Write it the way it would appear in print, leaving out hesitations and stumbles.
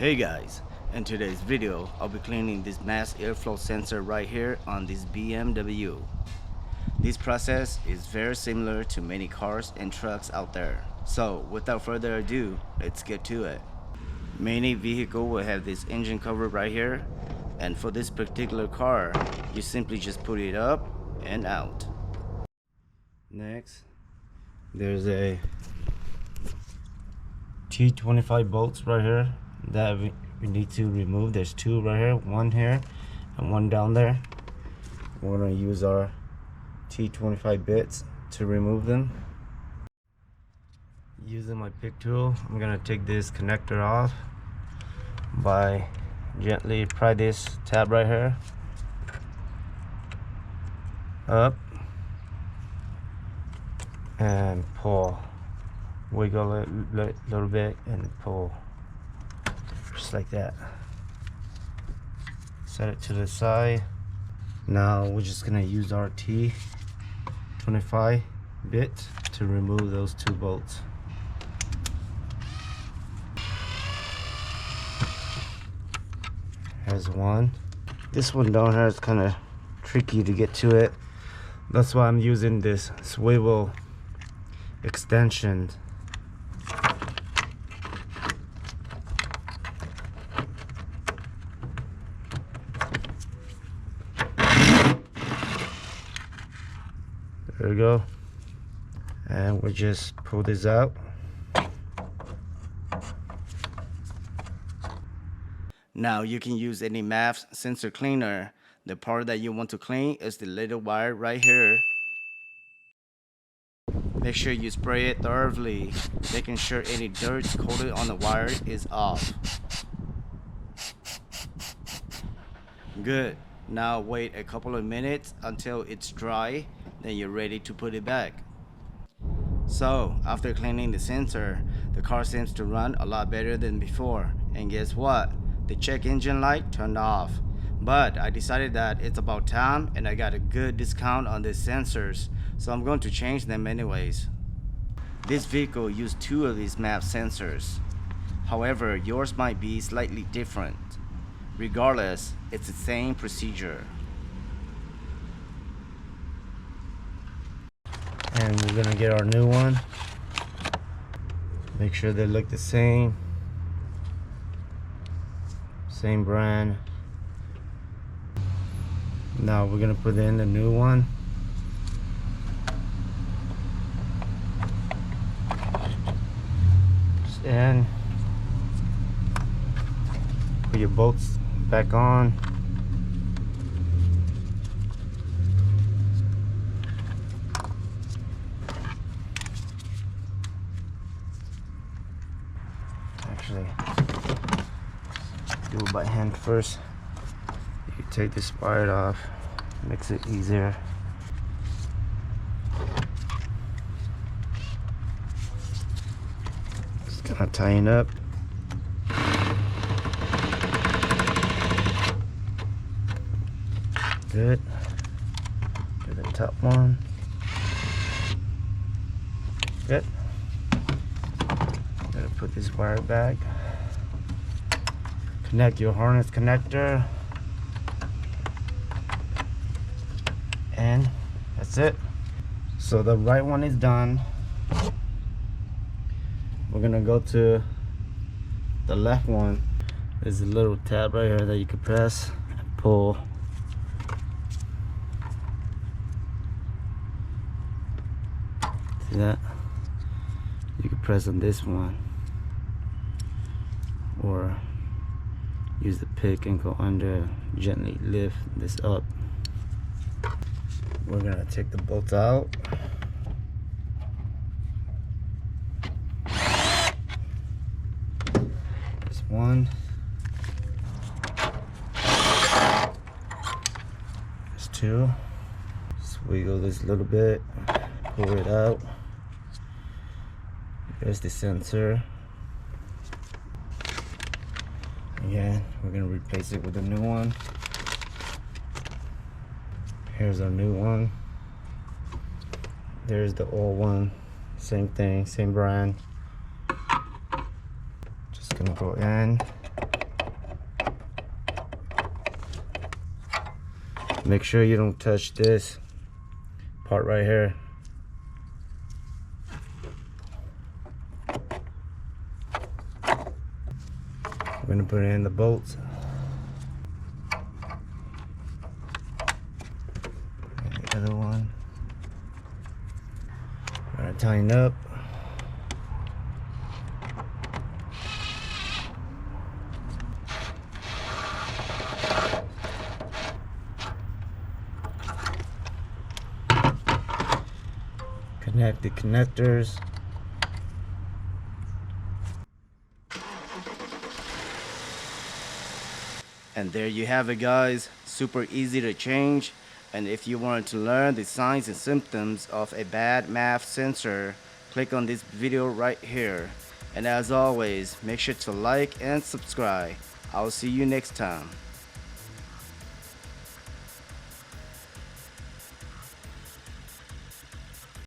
Hey guys, in today's video I'll be cleaning this mass airflow sensor right here on this BMW. This process is very similar to many cars and trucks out there. So without further ado, let's get to it. Many vehicles will have this engine cover right here, and for this particular car you simply just put it up and out. Next, there's a T25 bolts right here that we need to remove. There's two right here, one here and one down there. We're going to use our T25 bits to remove them. Using my pick tool, I'm going to take this connector off by gently pry this tab right here up and pull. Wiggle it a little bit and pull, just like that. Set it to the side. Now we're just gonna use our T25 bit to remove those two bolts. Here's one. This one down here is kind of tricky to get to it. That's why I'm using this swivel extension. There we go, and we just pull this out. Now you can use any MAF sensor cleaner. The part that you want to clean is the little wire right here. Make sure you spray it thoroughly, making sure any dirt coated on the wire is off. Good. Now wait a couple of minutes until it's dry, then you're ready to put it back. So after cleaning the sensor, the car seems to run a lot better than before. And guess what? The check engine light turned off. But I decided that it's about time and I got a good discount on these sensors, so I'm going to change them anyways. This vehicle used two of these MAF sensors. However, yours might be slightly different. Regardless, it's the same procedure. And we're gonna get our new one. Make sure they look the same. Same brand. Now we're gonna put in the new one. And put your bolts back on. Actually, do it by hand first. You take this wire off, makes it easier. Just gonna tighten up. Good. Do the top one. Good. Gotta put this wire back. Connect your harness connector. And that's it. So the right one is done. We're gonna go to the left one. There's a little tab right here that you can press and pull. See that? You can press on this one or use the pick and go under, gently lift this up. We're gonna take the bolts out. There's one. There's two. Just wiggle this a little bit, pull it out. There's the sensor. Again, we're gonna replace it with a new one. Here's our new one. There's the old one. Same thing, same brand. Just gonna go in. Make sure you don't touch this part right here. I'm gonna put in the bolts. And the other one. Gonna tighten up. Connect the connectors. And there you have it, guys. Super easy to change. And if you wanted to learn the signs and symptoms of a bad MAF sensor, click on this video right here. And as always, make sure to like and subscribe. I'll see you next time.